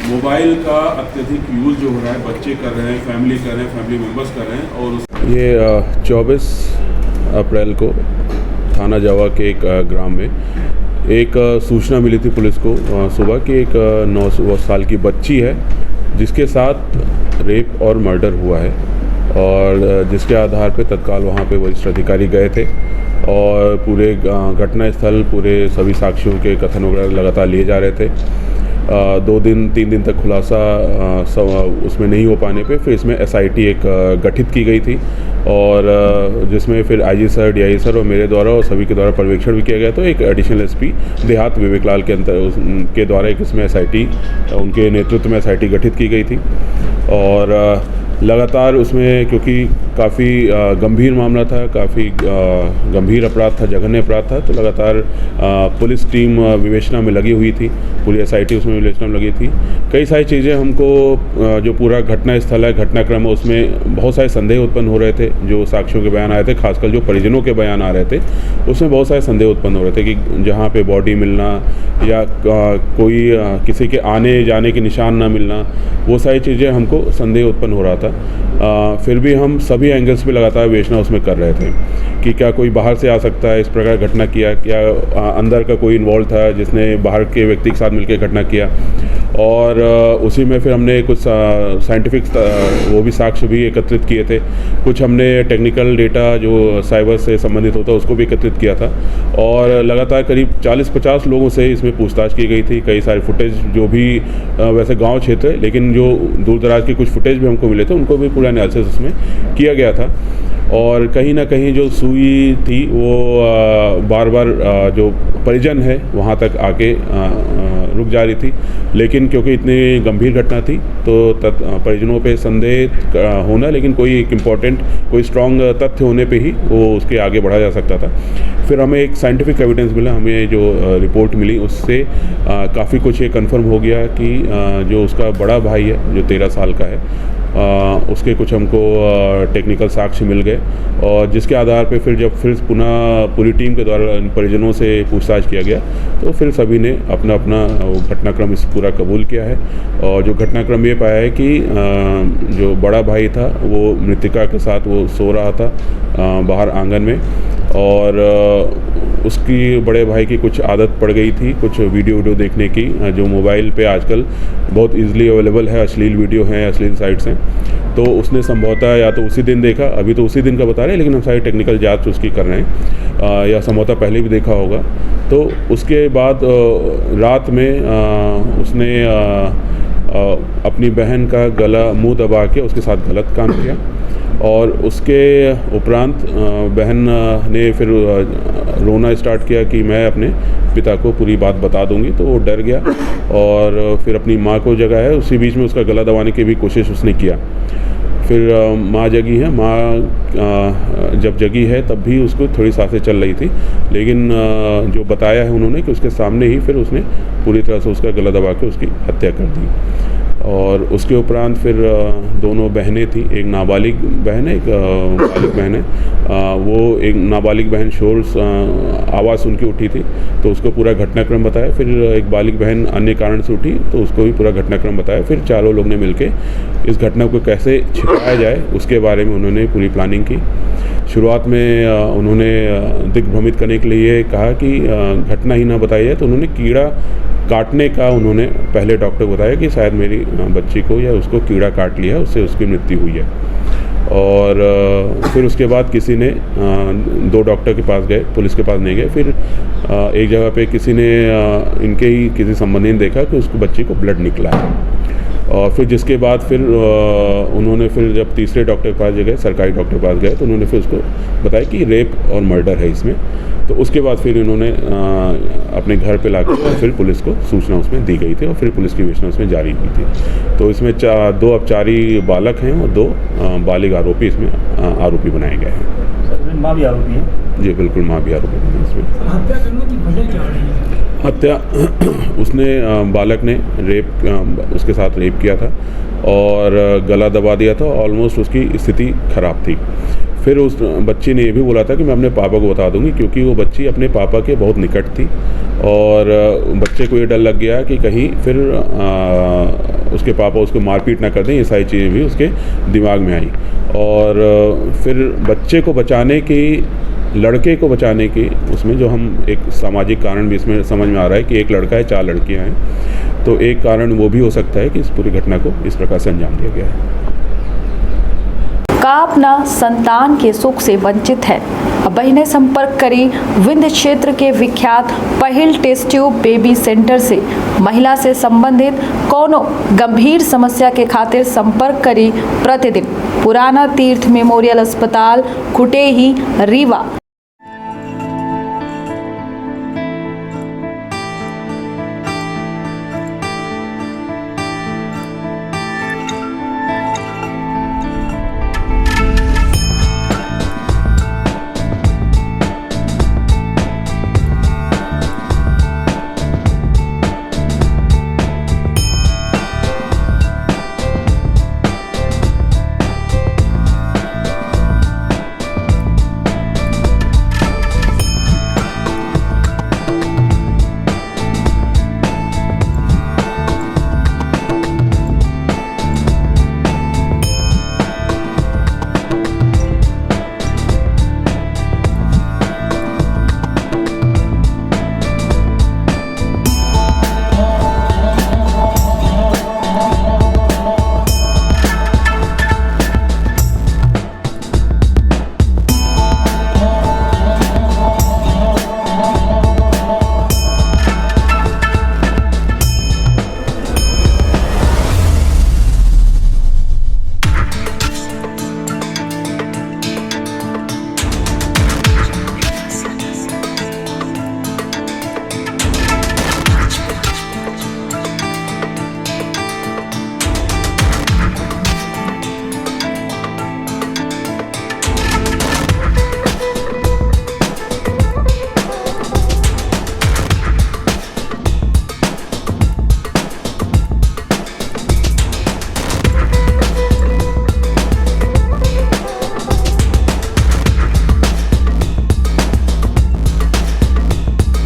Mobile का अत्यधिक use जो हो रहा है, बच्चे कर रहे हैं, फैमिली मेम्बर्स कर रहे हैं। और ये 24 अप्रैल को थाना जावा के एक ग्राम में एक सूचना मिली थी पुलिस को सुबह कि एक 9 साल की बच्ची है जिसके साथ रेप और मर्डर हुआ है, और जिसके आधार पे तत्काल वहाँ पे वरिष्ठ अधिकारी गए थे और पूरे घटना स्थल, पूरे सभी साक्ष्यों के कथन वगैरह लगातार लिए जा रहे थे। 2-3 दिन तक खुलासा उसमें नहीं हो पाने पे फिर इसमें SIT एक गठित की गई थी, और जिसमें फिर IG सर, DI सर और मेरे द्वारा और सभी के द्वारा पर्यवेक्षण भी किया गया। तो एक एडिशनल SP देहात विवेक लाल के द्वारा एक इसमें SIT, उनके नेतृत्व में SIT गठित की गई थी। और लगातार उसमें, क्योंकि काफ़ी गंभीर मामला था, काफ़ी गंभीर अपराध था, जघन्य अपराध था, तो लगातार पुलिस टीम विवेचना में लगी हुई थी, पूरी SIT उसमें विवेचना में लगी थी। कई सारी चीज़ें हमको, जो पूरा घटना स्थल है, घटनाक्रम है, उसमें बहुत सारे संदेह उत्पन्न हो रहे थे। जो साक्ष्यों के बयान आए थे, खासकर जो परिजनों के बयान आ रहे थे, उसमें बहुत सारे संदेह उत्पन्न हो रहे थे कि जहाँ पे बॉडी मिलना या कोई किसी के आने जाने के निशान ना मिलना, वो सारी चीज़ें हमको संदेह उत्पन्न हो रहा था। फिर भी हम सभी एंगल्स पे लगातार विवेचना उसमें कर रहे थे कि क्या कोई बाहर से आ सकता है, इस प्रकार घटना किया, क्या अंदर का कोई इन्वॉल्व था जिसने बाहर के व्यक्ति के साथ मिलकर घटना किया। और उसी में फिर हमने कुछ साइंटिफिक वो भी साक्ष्य भी एकत्रित किए थे। कुछ हमने टेक्निकल डेटा जो साइबर से संबंधित होता है उसको भी एकत्रित किया था, और लगातार करीब 40-50 लोगों से इसमें पूछताछ की गई थी। कई सारे फुटेज जो भी वैसे गांव क्षेत्र है, लेकिन जो दूर दराज के कुछ फुटेज भी हमको मिले थे, उनको भी पूरा एनालिसिस उसमें किया गया था। और कहीं ना कहीं जो सुई थी वो बार बार जो परिजन है वहाँ तक आके रुक जा रही थी, लेकिन क्योंकि इतनी गंभीर घटना थी तो परिजनों पे संदेह होना, लेकिन कोई एक इम्पॉर्टेंट, कोई स्ट्रॉन्ग तथ्य होने पे ही वो उसके आगे बढ़ा जा सकता था। फिर हमें एक साइंटिफिक एविडेंस मिला, हमें जो रिपोर्ट मिली उससे काफ़ी कुछ ये कन्फर्म हो गया कि जो उसका बड़ा भाई है जो 13 साल का है, उसके कुछ हमको टेक्निकल साक्ष्य मिल गए, और जिसके आधार पे फिर पुनः पूरी टीम के द्वारा इन परिजनों से पूछताछ किया गया, तो फिर सभी ने अपना अपना घटनाक्रम इस पूरा कबूल किया है। और जो घटनाक्रम ये पाया है कि जो बड़ा भाई था वो मृतिका के साथ वो सो रहा था बाहर आंगन में, और उसकी बड़े भाई की कुछ आदत पड़ गई थी कुछ वीडियो देखने की, जो मोबाइल पे आजकल बहुत इजीली अवेलेबल है, अश्लील वीडियो हैं, अश्लील साइट्स हैं। तो उसने संभवतः या तो उसी दिन देखा, अभी तो उसी दिन का बता रहे हैं, लेकिन हम सारी टेक्निकल जांच उसकी कर रहे हैं, या संभवतः पहले भी देखा होगा। तो उसके बाद रात में उसने अपनी बहन का गला मुंह दबा के उसके साथ गलत काम किया, और उसके उपरांत बहन ने फिर रोना स्टार्ट किया कि मैं अपने पिता को पूरी बात बता दूंगी। तो वो डर गया और फिर अपनी माँ को जगाया। उसी बीच में उसका गला दबाने की भी कोशिश उसने किया। फिर माँ जगी है, माँ जब जगी है तब भी उसको थोड़ी सांसें चल रही थी, लेकिन जो बताया है उन्होंने कि उसके सामने ही फिर उसने पूरी तरह से उसका गला दबा के उसकी हत्या कर दी। और उसके उपरांत फिर दोनों बहनें थी, एक नाबालिग बहन है, एक बालिग बहन है। वो एक नाबालिग बहन शोर आवाज़ सुन के उठी थी, तो उसको पूरा घटनाक्रम बताया। फिर एक बालिग बहन अन्य कारण से उठी, तो उसको भी पूरा घटनाक्रम बताया। फिर चारों लोग ने मिलके इस घटना को कैसे छिपाया जाए उसके बारे में उन्होंने पूरी प्लानिंग की। शुरुआत में उन्होंने दिग्भ्रमित करने के लिए कहा कि घटना ही ना बताई जाए, तो उन्होंने कीड़ा काटने का उन्होंने पहले डॉक्टर को बताया कि शायद मेरी बच्ची को या उसको कीड़ा काट लिया, उससे उसकी मृत्यु हुई है। और फिर उसके बाद किसी ने 2 डॉक्टर के पास गए, पुलिस के पास नहीं गए। फिर एक जगह पे किसी ने इनके ही किसी संबंधी ने देखा कि उसको बच्ची को ब्लड निकला है। और फिर जिसके बाद फिर उन्होंने फिर जब तीसरे डॉक्टर के पास गए, सरकारी डॉक्टर के पास गए, तो उन्होंने फिर उसको बताया कि रेप और मर्डर है इसमें। तो उसके बाद फिर इन्होंने अपने घर पे लाकर फिर पुलिस को सूचना उसमें दी गई थी, और फिर पुलिस की विवेचना उसमें जारी की थी। तो इसमें 2 अपचारी बालक हैं और 2 बालिग आरोपी इसमें आरोपी बनाए गए हैं। सर, माँ भी आरोपी है? जी बिल्कुल, माँ भी आरोपी है इसमें। हत्या करने की वजह क्या रही है? हत्या उसने बालक ने उसके साथ रेप किया था और गला दबा दिया था। ऑलमोस्ट उसकी स्थिति खराब थी। फिर उस बच्ची ने ये भी बोला था कि मैं अपने पापा को बता दूंगी, क्योंकि वो बच्ची अपने पापा के बहुत निकट थी और बच्चे को ये डर लग गया कि कहीं फिर उसके पापा उसको मारपीट ना कर दें। ये सारी चीज़ें भी उसके दिमाग में आई और फिर बच्चे को बचाने की, लड़के को बचाने की, उसमें जो हम एक सामाजिक कारण भी इसमें समझ में आ रहा है कि एक लड़का है, 4 लड़कियां हैं, तो एक कारण वो भी हो सकता है कि इस पूरी घटना को इस प्रकार से अंजाम दिया गया है। कापना संतान के सुख से वंचित है। बहने संपर्क करी विंध्य क्षेत्र के विख्यात पहिल टेस्ट ट्यूब बेबी सेंटर से। महिला से संबंधित कोनो गंभीर समस्या के खातिर संपर्क करी प्रतिदिन पुराना तीर्थ मेमोरियल अस्पताल कुटेही रीवा।